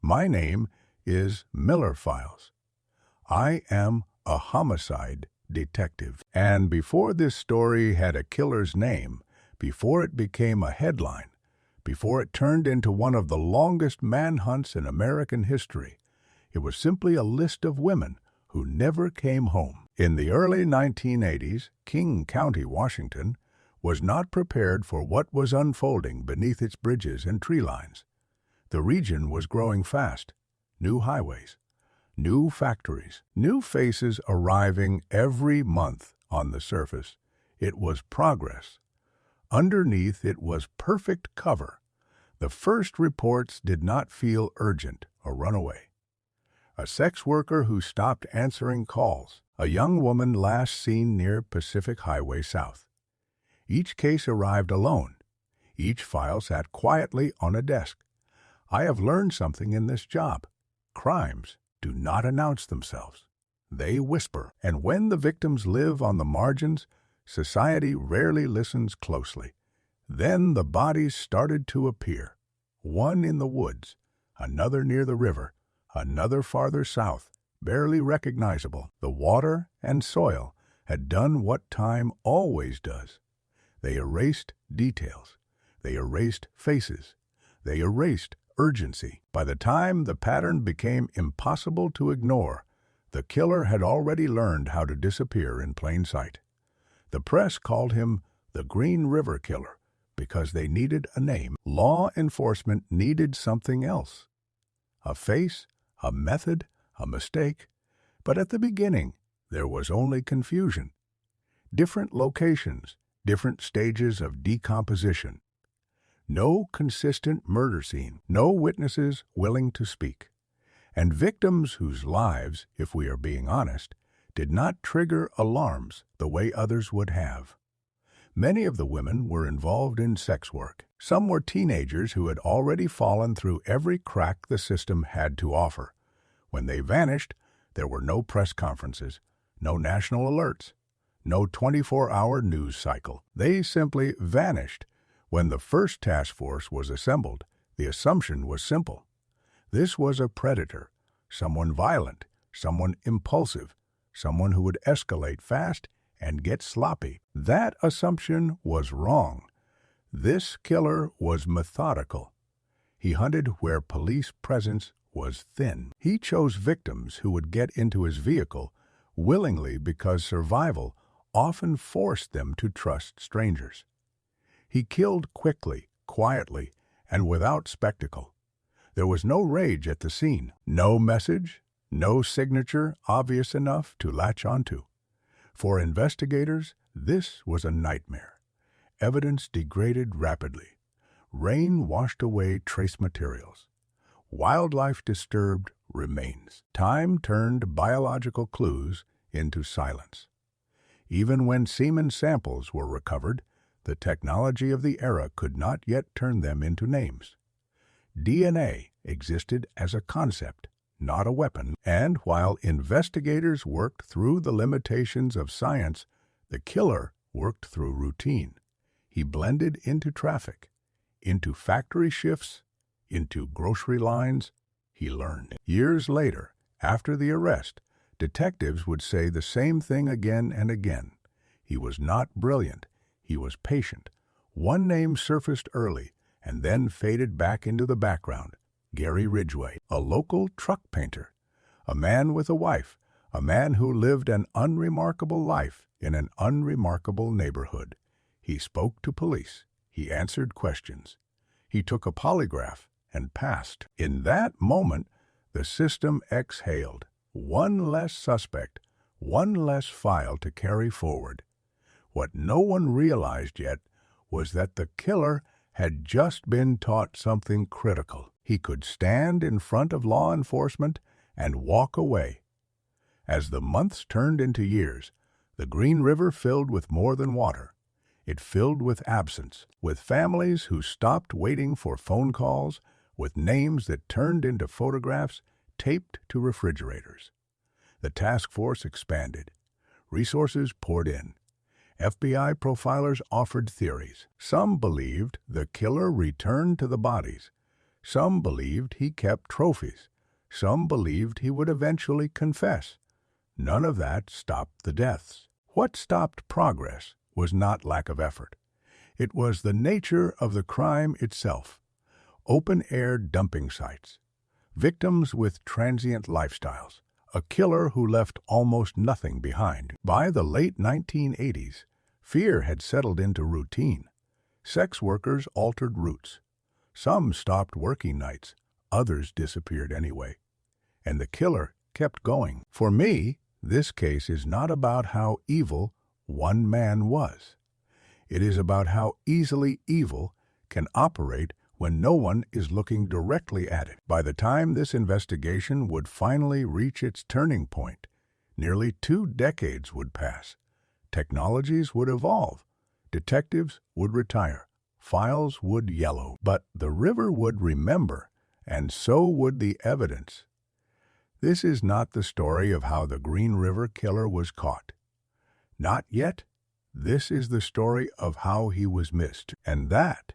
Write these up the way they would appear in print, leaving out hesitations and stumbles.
My name is Miller Files. I am a homicide detective. And before this story had a killer's name, before it became a headline, before it turned into one of the longest manhunts in American history, it was simply a list of women who never came home. In the early 1980s, King County, Washington, was not prepared for what was unfolding beneath its bridges and tree lines. The region was growing fast. New highways, new factories, new faces arriving every month on the surface. It was progress. Underneath it was perfect cover. The first reports did not feel urgent or runaway. A sex worker who stopped answering calls. A young woman last seen near Pacific Highway South. Each case arrived alone. Each file sat quietly on a desk. I have learned something in this job. Crimes do not announce themselves. They whisper, and when the victims live on the margins, society rarely listens closely. Then the bodies started to appear. One in the woods, another near the river, another farther south, barely recognizable. The water and soil had done what time always does. They erased details. They erased faces. They erased urgency. By the time the pattern became impossible to ignore, the killer had already learned how to disappear in plain sight. The press called him the Green River Killer because they needed a name. Law enforcement needed something else. A face, a method, a mistake. But at the beginning, there was only confusion. Different locations, different stages of decomposition. No consistent murder scene, no witnesses willing to speak. And victims whose lives, if we are being honest, did not trigger alarms the way others would have. Many of the women were involved in sex work. Some were teenagers who had already fallen through every crack the system had to offer. When they vanished, there were no press conferences, no national alerts, no 24-hour news cycle. They simply vanished. When the first task force was assembled, the assumption was simple. This was a predator, someone violent, someone impulsive, someone who would escalate fast and get sloppy. That assumption was wrong. This killer was methodical. He hunted where police presence was thin. He chose victims who would get into his vehicle willingly because survival often forced them to trust strangers. He killed quickly, quietly, and without spectacle. There was no rage at the scene, no message, no signature obvious enough to latch onto. For investigators, this was a nightmare. Evidence degraded rapidly. Rain washed away trace materials. Wildlife disturbed remains. Time turned biological clues into silence. Even when semen samples were recovered, the technology of the era could not yet turn them into names. DNA existed as a concept, not a weapon, and while investigators worked through the limitations of science, the killer worked through routine. He blended into traffic, into factory shifts, into grocery lines. He learned. Years later, after the arrest, detectives would say the same thing again and again. He was not brilliant. He was patient. One name surfaced early and then faded back into the background. Gary Ridgway, a local truck painter, a man with a wife, a man who lived an unremarkable life in an unremarkable neighborhood. He spoke to police. He answered questions. He took a polygraph and passed. In that moment, the system exhaled. One less suspect, one less file to carry forward. What no one realized yet was that the killer had just been taught something critical. He could stand in front of law enforcement and walk away. As the months turned into years, the Green River filled with more than water. It filled with absence, with families who stopped waiting for phone calls, with names that turned into photographs taped to refrigerators. The task force expanded. Resources poured in. FBI profilers offered theories. Some believed the killer returned to the bodies. Some believed he kept trophies. Some believed he would eventually confess. None of that stopped the deaths. What stopped progress was not lack of effort. It was the nature of the crime itself. Open-air dumping sites, victims with transient lifestyles, a killer who left almost nothing behind. By the late 1980s, fear had settled into routine. Sex workers altered routes. Some stopped working nights, others disappeared anyway. And the killer kept going. For me, this case is not about how evil one man was. It is about how easily evil can operate when no one is looking directly at it. By the time this investigation would finally reach its turning point, nearly 2 decades would pass. Technologies would evolve. Detectives would retire. Files would yellow. But the river would remember, and so would the evidence. This is not the story of how the Green River Killer was caught. Not yet. This is the story of how he was missed, and that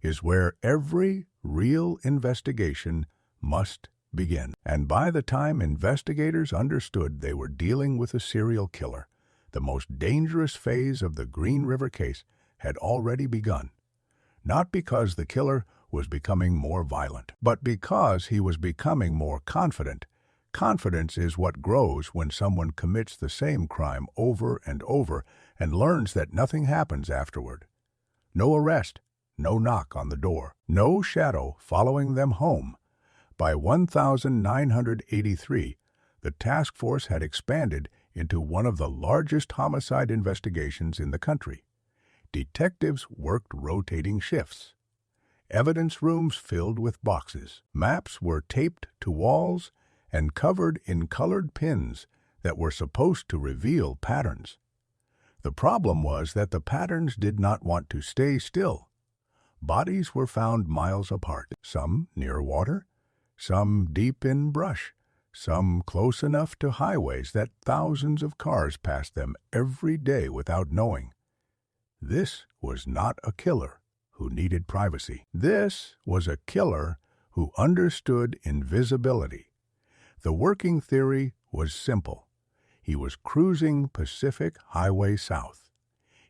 is where every real investigation must begin. And by the time investigators understood they were dealing with a serial killer, the most dangerous phase of the Green River case had already begun. Not because the killer was becoming more violent, but because he was becoming more confident. Confidence is what grows when someone commits the same crime over and over and learns that nothing happens afterward. No arrest, no knock on the door, no shadow following them home. By 1983, the task force had expanded into one of the largest homicide investigations in the country. Detectives worked rotating shifts. Evidence rooms filled with boxes. Maps were taped to walls and covered in colored pins that were supposed to reveal patterns. The problem was that the patterns did not want to stay still. Bodies were found miles apart, some near water, some deep in brush, some close enough to highways that thousands of cars passed them every day without knowing. This was not a killer who needed privacy. This was a killer who understood invisibility. The working theory was simple. He was cruising Pacific Highway South.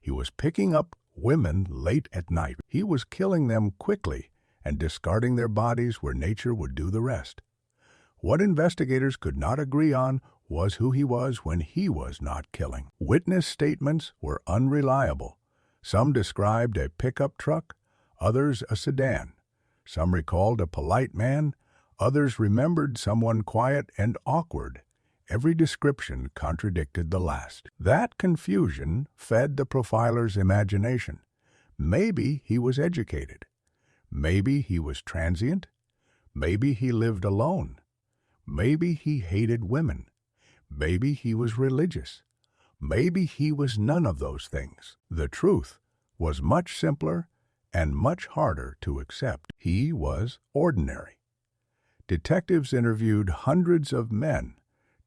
He was picking up women late at night. He was killing them quickly and discarding their bodies where nature would do the rest. What investigators could not agree on was who he was when he was not killing. Witness statements were unreliable. Some described a pickup truck, others a sedan. Some recalled a polite man, others remembered someone quiet and awkward. Every description contradicted the last. That confusion fed the profiler's imagination. Maybe he was educated. Maybe he was transient. Maybe he lived alone. Maybe he hated women. Maybe he was religious. Maybe he was none of those things. The truth was much simpler and much harder to accept. He was ordinary. Detectives interviewed hundreds of men,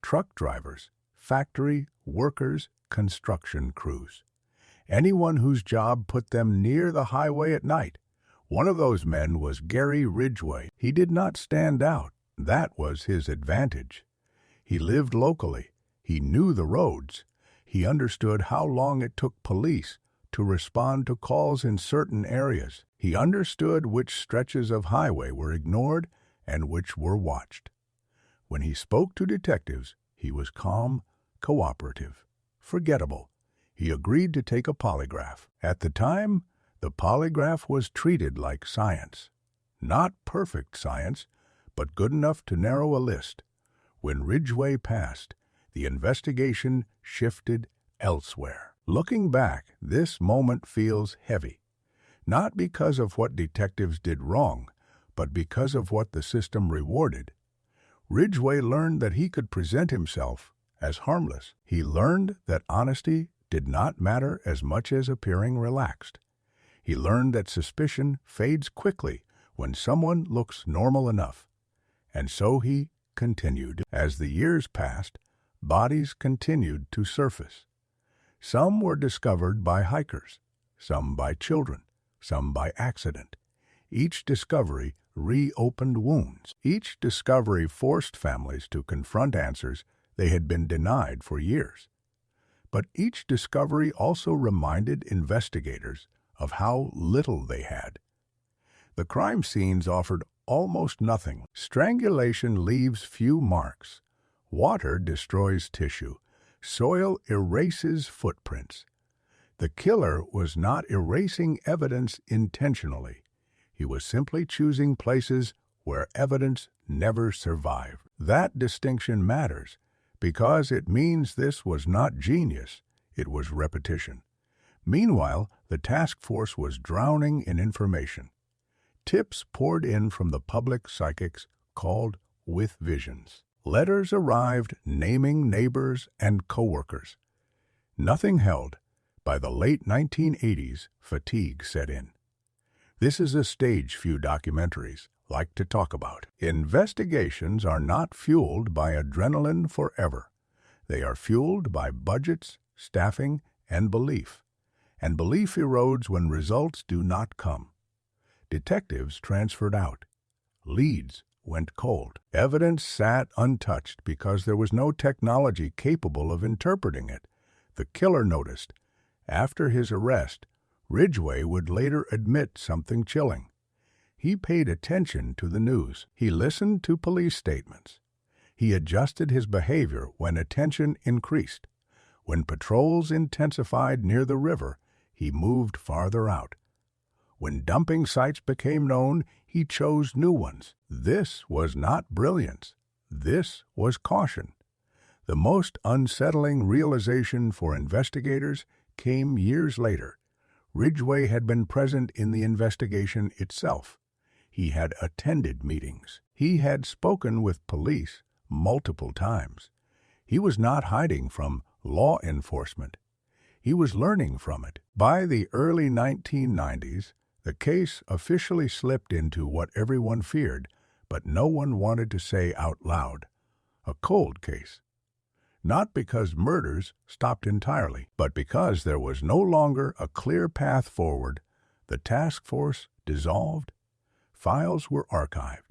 truck drivers, factory workers, construction crews. Anyone whose job put them near the highway at night. One of those men was Gary Ridgway. He did not stand out. That was his advantage. He lived locally. He knew the roads. He understood how long it took police to respond to calls in certain areas. He understood which stretches of highway were ignored and which were watched. When he spoke to detectives, he was calm, cooperative, forgettable. He agreed to take a polygraph. At the time, the polygraph was treated like science. Not perfect science, but good enough to narrow a list. When Ridgway passed, the investigation shifted elsewhere. Looking back, this moment feels heavy. Not because of what detectives did wrong, but because of what the system rewarded. Ridgway learned that he could present himself as harmless. He learned that honesty did not matter as much as appearing relaxed. He learned that suspicion fades quickly when someone looks normal enough. And so he continued. As the years passed, bodies continued to surface. Some were discovered by hikers, some by children, some by accident. Each discovery reopened wounds. Each discovery forced families to confront answers they had been denied for years. But each discovery also reminded investigators of how little they had. The crime scenes offered almost nothing. Strangulation leaves few marks. Water destroys tissue. Soil erases footprints. The killer was not erasing evidence intentionally. He was simply choosing places where evidence never survived. That distinction matters because it means this was not genius, it was repetition. Meanwhile, the task force was drowning in information. Tips poured in from the public psychics called with visions. Letters arrived naming neighbors and coworkers. Nothing held. By the late 1980s, fatigue set in. This is a stage few documentaries like to talk about. Investigations are not fueled by adrenaline forever. They are fueled by budgets, staffing, and belief. And belief erodes when results do not come. Detectives transferred out. Leads went cold. Evidence sat untouched because there was no technology capable of interpreting it. The killer noticed. After his arrest, Ridgway would later admit something chilling. He paid attention to the news. He listened to police statements. He adjusted his behavior when attention increased. When patrols intensified near the river, he moved farther out. When dumping sites became known, he chose new ones. This was not brilliance. This was caution. The most unsettling realization for investigators came years later. Ridgway had been present in the investigation itself. He had attended meetings. He had spoken with police multiple times. He was not hiding from law enforcement. He was learning from it. By the early 1990s, the case officially slipped into what everyone feared, but no one wanted to say out loud: a cold case. Not because murders stopped entirely, but because there was no longer a clear path forward. The task force dissolved. Files were archived.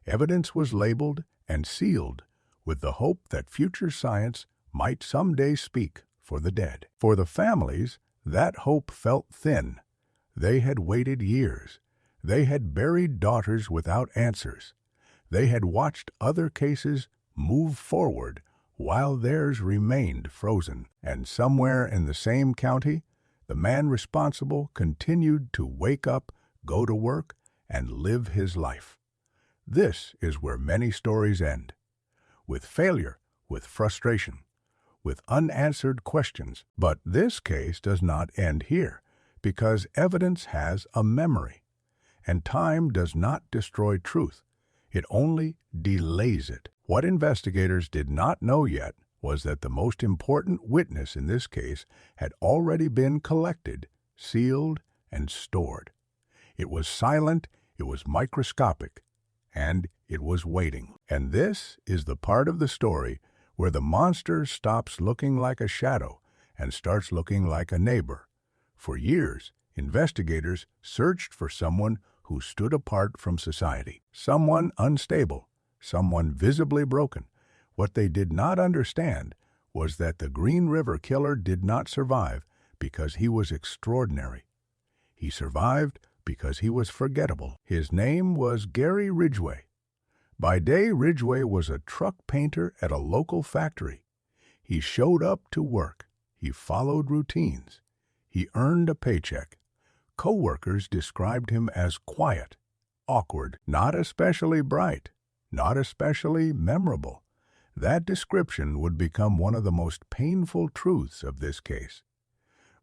Evidence was labeled and sealed with the hope that future science might someday speak for the dead. For the families, that hope felt thin. They had waited years. They had buried daughters without answers. They had watched other cases move forward while theirs remained frozen. And somewhere in the same county, the man responsible continued to wake up, go to work, and live his life. This is where many stories end. With failure, with frustration, with unanswered questions. But this case does not end here, because evidence has a memory. And time does not destroy truth. It only delays it. What investigators did not know yet was that the most important witness in this case had already been collected, sealed, and stored. It was silent, it was microscopic, and it was waiting. And this is the part of the story where the monster stops looking like a shadow and starts looking like a neighbor. For years, investigators searched for someone who stood apart from society, someone unstable, someone visibly broken. What they did not understand was that the Green River Killer did not survive because he was extraordinary. He survived because he was forgettable. His name was Gary Ridgway. By day, Ridgway was a truck painter at a local factory. He showed up to work. He followed routines. He earned a paycheck. Co-workers described him as quiet, awkward, not especially bright, not especially memorable. That description would become one of the most painful truths of this case.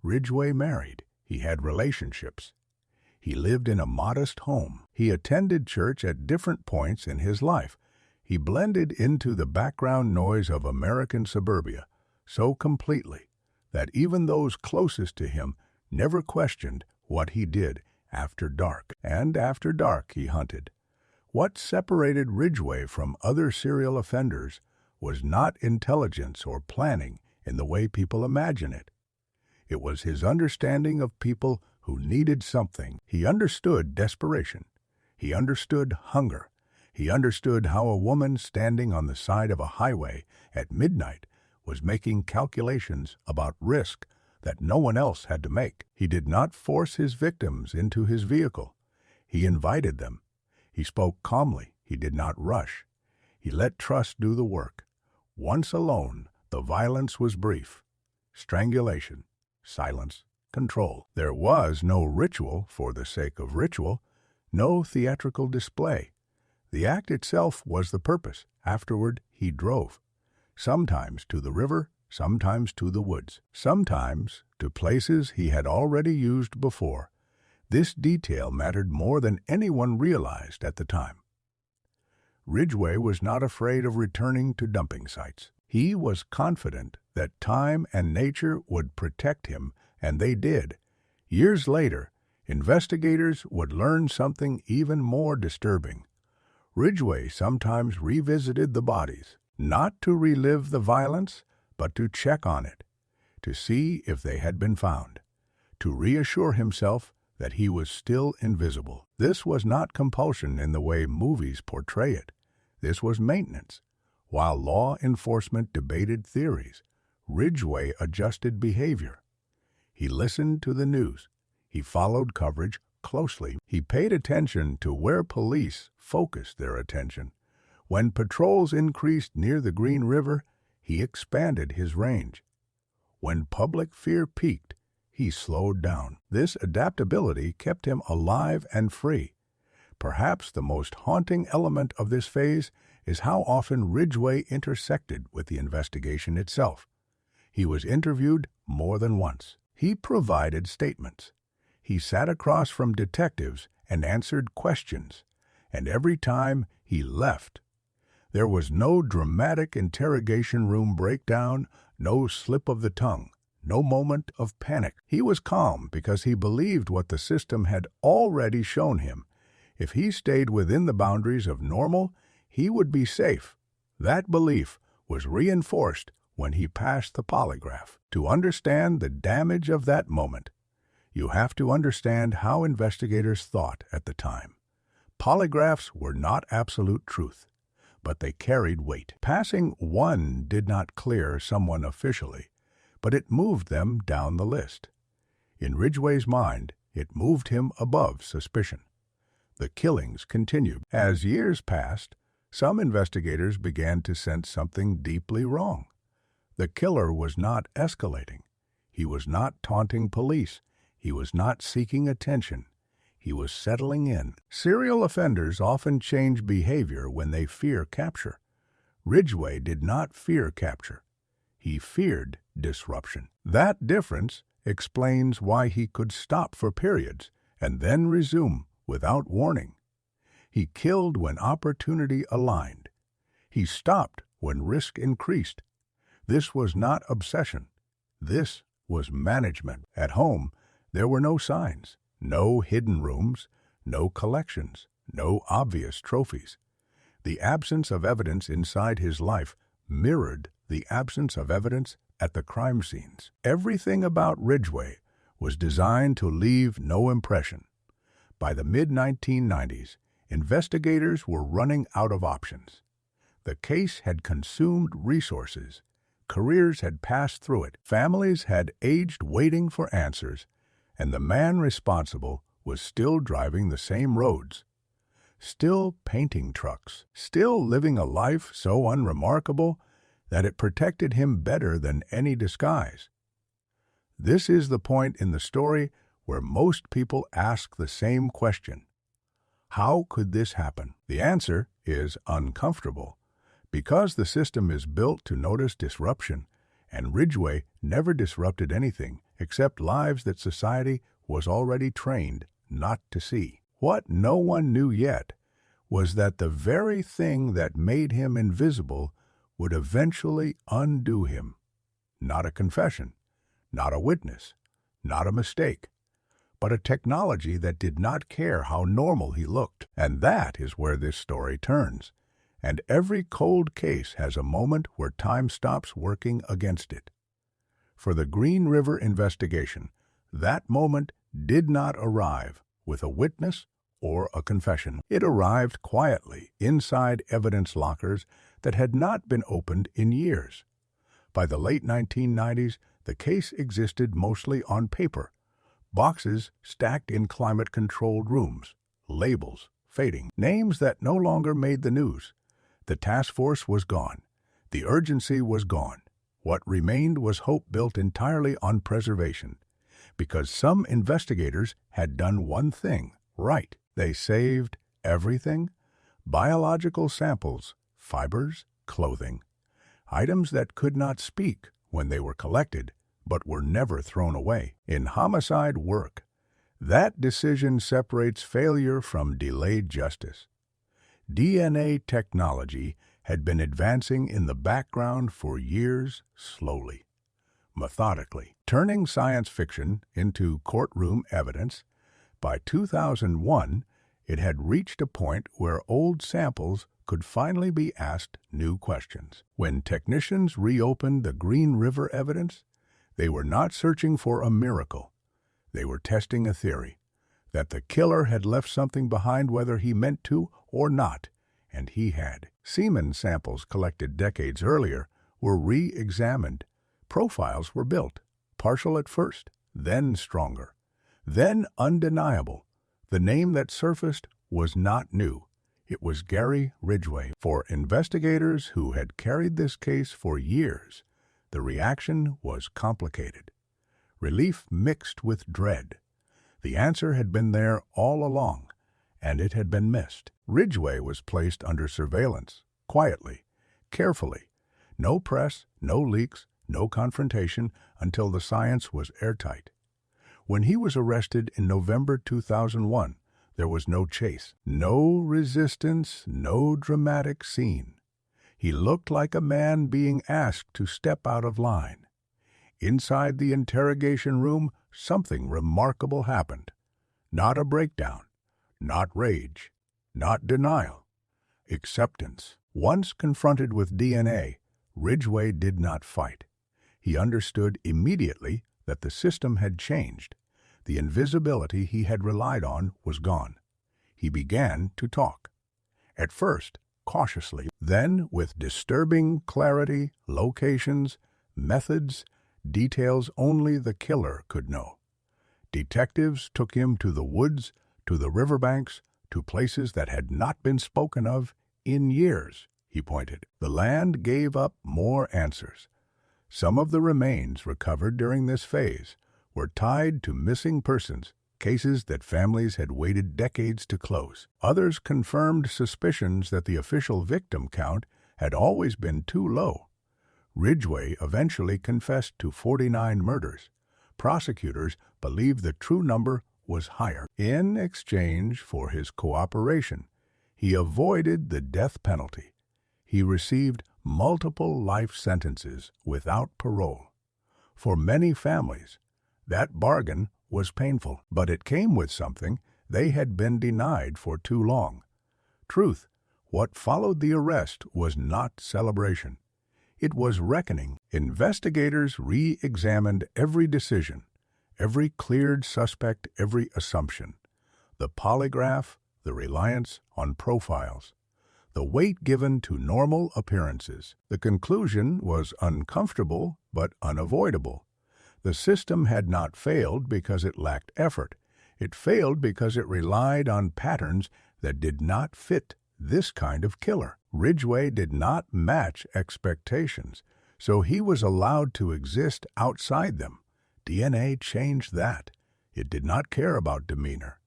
Ridgway married. He had relationships. He lived in a modest home. He attended church at different points in his life. He blended into the background noise of American suburbia so completely that even those closest to him never questioned what he did after dark. And after dark he hunted. What separated Ridgway from other serial offenders was not intelligence or planning in the way people imagine it. It was his understanding of people who needed something. He understood desperation. He understood hunger. He understood how a woman standing on the side of a highway at midnight was making calculations about risk that no one else had to make. He did not force his victims into his vehicle. He invited them. He spoke calmly. He did not rush. He let trust do the work. Once alone, the violence was brief. Strangulation, silence, control. There was no ritual for the sake of ritual, no theatrical display. The act itself was the purpose. Afterward, he drove. Sometimes to the river, sometimes to the woods, sometimes to places he had already used before. This detail mattered more than anyone realized at the time. Ridgway was not afraid of returning to dumping sites. He was confident that time and nature would protect him, and they did. Years later, investigators would learn something even more disturbing. Ridgway sometimes revisited the bodies, not to relive the violence, but to check on it, to see if they had been found, to reassure himself that he was still invisible. This was not compulsion in the way movies portray it. This was maintenance. While law enforcement debated theories, Ridgway adjusted behavior. He listened to the news. He followed coverage closely. He paid attention to where police focused their attention. When patrols increased near the Green River, he expanded his range. When public fear peaked, he slowed down. This adaptability kept him alive and free. Perhaps the most haunting element of this phase is how often Ridgway intersected with the investigation itself. He was interviewed more than once. He provided statements. He sat across from detectives and answered questions, and every time he left. There was no dramatic interrogation room breakdown, no slip of the tongue, no moment of panic. He was calm because he believed what the system had already shown him. If he stayed within the boundaries of normal, he would be safe. That belief was reinforced when he passed the polygraph. To understand the damage of that moment, you have to understand how investigators thought at the time. Polygraphs were not absolute truth, but they carried weight. Passing one did not clear someone officially, but it moved them down the list. In Ridgway's mind, it moved him above suspicion. The killings continued. As years passed, some investigators began to sense something deeply wrong. The killer was not escalating. He was not taunting police. He was not seeking attention. He was settling in. Serial offenders often change behavior when they fear capture. Ridgway did not fear capture. He feared disruption. That difference explains why he could stop for periods and then resume without warning. He killed when opportunity aligned. He stopped when risk increased. This was not obsession. This was management. At home, there were no signs, no hidden rooms, no collections, no obvious trophies. The absence of evidence inside his life mirrored the absence of evidence at the crime scenes. Everything about Ridgway was designed to leave no impression. By the mid-1990s, investigators were running out of options. The case had consumed resources. Careers had passed through it. Families had aged waiting for answers, and the man responsible was still driving the same roads, still painting trucks, still living a life so unremarkable that it protected him better than any disguise. This is the point in the story where most people ask the same question. How could this happen? The answer is uncomfortable. Because the system is built to notice disruption, and Ridgway never disrupted anything except lives that society was already trained not to see. What no one knew yet was that the very thing that made him invisible would eventually undo him. Not a confession, not a witness, not a mistake, but a technology that did not care how normal he looked. And that is where this story turns. And every cold case has a moment where time stops working against it. For the Green River investigation, that moment did not arrive with a witness or a confession. It arrived quietly inside evidence lockers that had not been opened in years. By the late 1990s, the case existed mostly on paper, boxes stacked in climate-controlled rooms, labels fading, names that no longer made the news. The task force was gone. The urgency was gone. What remained was hope built entirely on preservation, because some investigators had done one thing right. They saved everything: biological samples, fibers, clothing, items that could not speak when they were collected, but were never thrown away. In homicide work, that decision separates failure from delayed justice. DNA technology had been advancing in the background for years, slowly, methodically, turning science fiction into courtroom evidence. By 2001, it had reached a point where old samples could finally be asked new questions. When technicians reopened the Green River evidence, they were not searching for a miracle. They were testing a theory that the killer had left something behind whether he meant to or not, and he had. Semen samples collected decades earlier were re-examined. Profiles were built, partial at first, then stronger, then undeniable. The name that surfaced was not new. It was Gary Ridgway. For investigators who had carried this case for years, the reaction was complicated. Relief mixed with dread. The answer had been there all along, and it had been missed. Ridgway was placed under surveillance, quietly, carefully. No press, no leaks, no confrontation until the science was airtight. When he was arrested in November 2001, there was no chase, no resistance, no dramatic scene. He looked like a man being asked to step out of line. Inside the interrogation room, something remarkable happened. Not a breakdown, not rage, not denial. Acceptance. Once confronted with DNA, Ridgway did not fight. He understood immediately that the system had changed. The invisibility he had relied on was gone. He began to talk. At first, cautiously, then with disturbing clarity, locations, methods, details only the killer could know. Detectives took him to the woods, to the riverbanks, to places that had not been spoken of in years, he pointed. The land gave up more answers. Some of the remains recovered during this phase were tied to missing persons, cases that families had waited decades to close. Others confirmed suspicions that the official victim count had always been too low. Ridgway eventually confessed to 49 murders. Prosecutors believed the true number was higher. In exchange for his cooperation, he avoided the death penalty. He received multiple life sentences without parole. For many families, that bargain was painful, but it came with something they had been denied for too long. Truth. What followed the arrest was not celebration. It was reckoning. Investigators re-examined every decision, every cleared suspect, every assumption. The polygraph, the reliance on profiles, the weight given to normal appearances. The conclusion was uncomfortable but unavoidable. The system had not failed because it lacked effort. It failed because it relied on patterns that did not fit this kind of killer. Ridgway did not match expectations, so he was allowed to exist outside them. DNA changed that. It did not care about demeanor.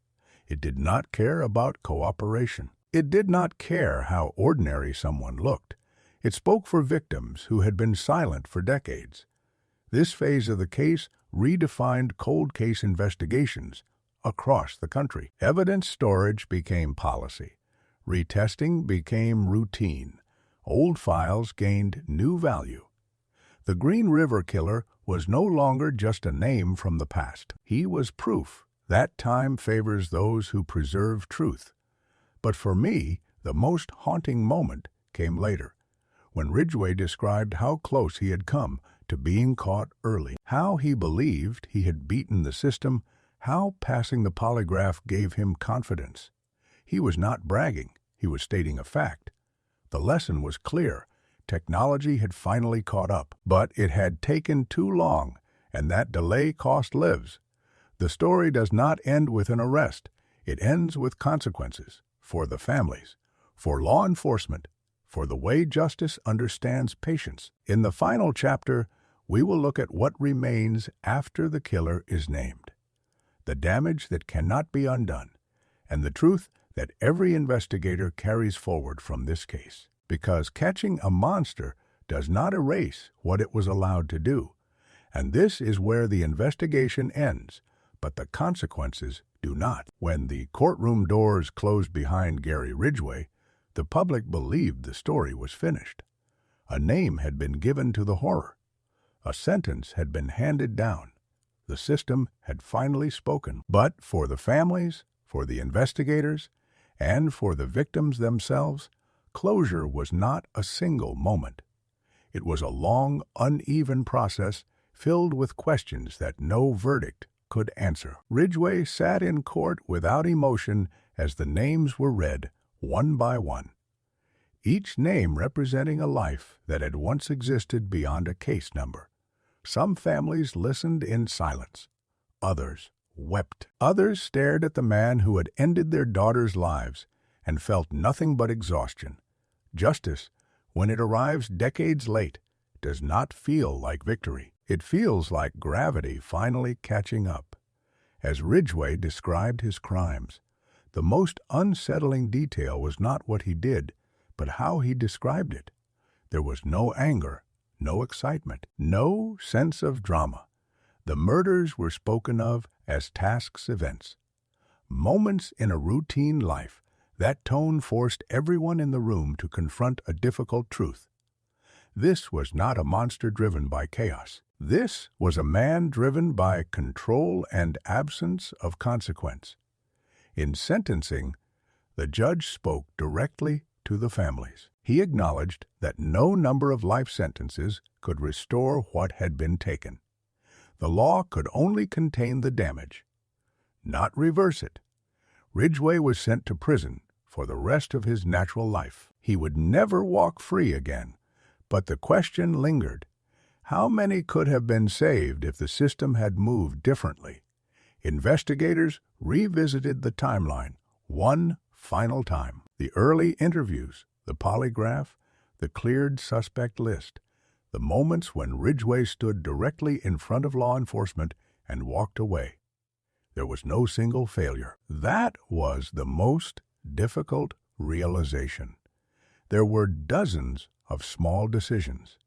It did not care about cooperation. It did not care how ordinary someone looked. It spoke for victims who had been silent for decades. This phase of the case redefined cold case investigations across the country. Evidence storage became policy. Retesting became routine. Old files gained new value. The Green River Killer was no longer just a name from the past. He was proof that time favors those who preserve truth. But for me, the most haunting moment came later, when Ridgway described how close he had come to being caught early, how he believed he had beaten the system, how passing the polygraph gave him confidence. He was not bragging, he was stating a fact. The lesson was clear. Technology had finally caught up, but it had taken too long, and that delay cost lives. The story does not end with an arrest. It ends with consequences for the families, for law enforcement, for the way justice understands patience. In the final chapter, we will look at what remains after the killer is named, the damage that cannot be undone, and the truth that every investigator carries forward from this case. Because catching a monster does not erase what it was allowed to do, and this is where the investigation ends, but the consequences do not. When the courtroom doors closed behind Gary Ridgway, the public believed the story was finished. A name had been given to the horror. A sentence had been handed down. The system had finally spoken. But for the families, for the investigators, and for the victims themselves, closure was not a single moment. It was a long, uneven process filled with questions that no verdict could answer. Ridgway sat in court without emotion as the names were read, one by one, each name representing a life that had once existed beyond a case number. Some families listened in silence. Others wept. Others stared at the man who had ended their daughters' lives and felt nothing but exhaustion. Justice, when it arrives decades late, does not feel like victory. It feels like gravity finally catching up. As Ridgway described his crimes, the most unsettling detail was not what he did, but how he described it. There was no anger, no excitement, no sense of drama. The murders were spoken of as tasks events. Moments in a routine life. That tone forced everyone in the room to confront a difficult truth. This was not a monster driven by chaos. This was a man driven by control and absence of consequence. In sentencing, the judge spoke directly to the families. He acknowledged that no number of life sentences could restore what had been taken. The law could only contain the damage, not reverse it. Ridgway was sent to prison for the rest of his natural life. He would never walk free again, but the question lingered. How many could have been saved if the system had moved differently? Investigators revisited the timeline one final time. The early interviews, the polygraph, the cleared suspect list, the moments when Ridgway stood directly in front of law enforcement and walked away. There was no single failure. That was the most difficult realization. There were dozens of small decisions,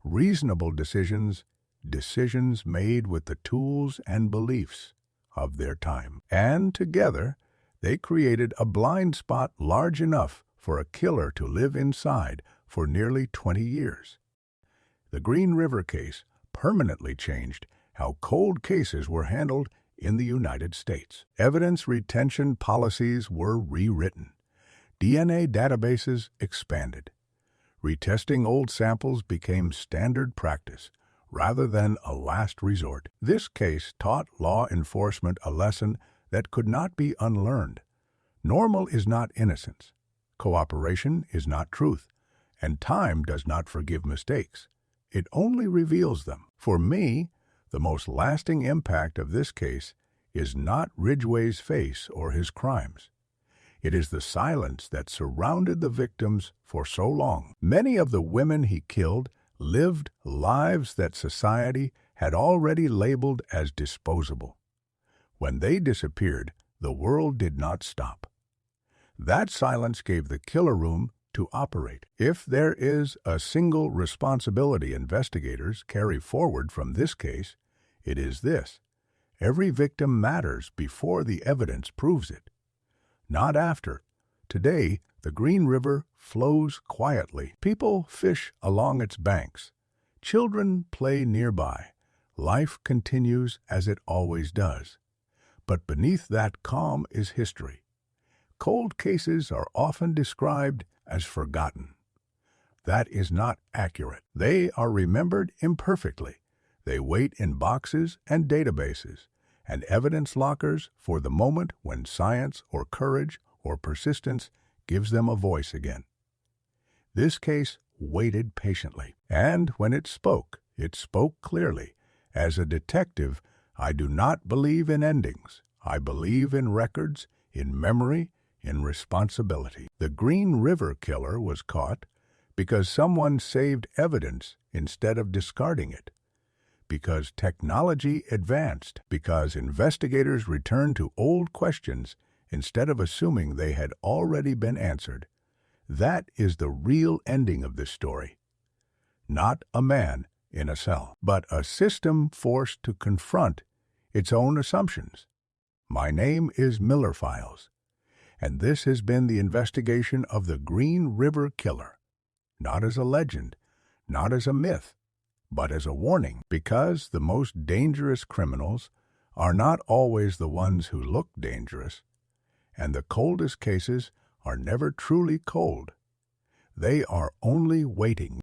reasonable decisions, decisions made with the tools and beliefs of their time. And together, they created a blind spot large enough for a killer to live inside for nearly 20 years. The Green River case permanently changed how cold cases were handled in the United States. Evidence retention policies were rewritten. DNA databases expanded. Retesting old samples became standard practice rather than a last resort. This case taught law enforcement a lesson that could not be unlearned. Normal is not innocence. Cooperation is not truth. And time does not forgive mistakes. It only reveals them. For me, the most lasting impact of this case is not Ridgway's face or his crimes. It is the silence that surrounded the victims for so long. Many of the women he killed lived lives that society had already labeled as disposable. When they disappeared, the world did not stop. That silence gave the killer room to operate. If there is a single responsibility investigators carry forward from this case, it is this: every victim matters before the evidence proves it, not after. Today, the Green River flows quietly. People fish along its banks. Children play nearby. Life continues as it always does. But beneath that calm is history. Cold cases are often described as forgotten. That is not accurate. They are remembered imperfectly. They wait in boxes and databases, and evidence lockers for the moment when science or courage or persistence gives them a voice again. This case waited patiently, and when it spoke clearly. As a detective, I do not believe in endings. I believe in records, in memory, in responsibility. The Green River Killer was caught because someone saved evidence instead of discarding it, because technology advanced, because investigators returned to old questions instead of assuming they had already been answered. That is the real ending of this story. Not a man in a cell, but a system forced to confront its own assumptions. My name is Miller Files, and this has been the investigation of the Green River Killer. Not as a legend, not as a myth, but as a warning, because the most dangerous criminals are not always the ones who look dangerous, and the coldest cases are never truly cold. They are only waiting.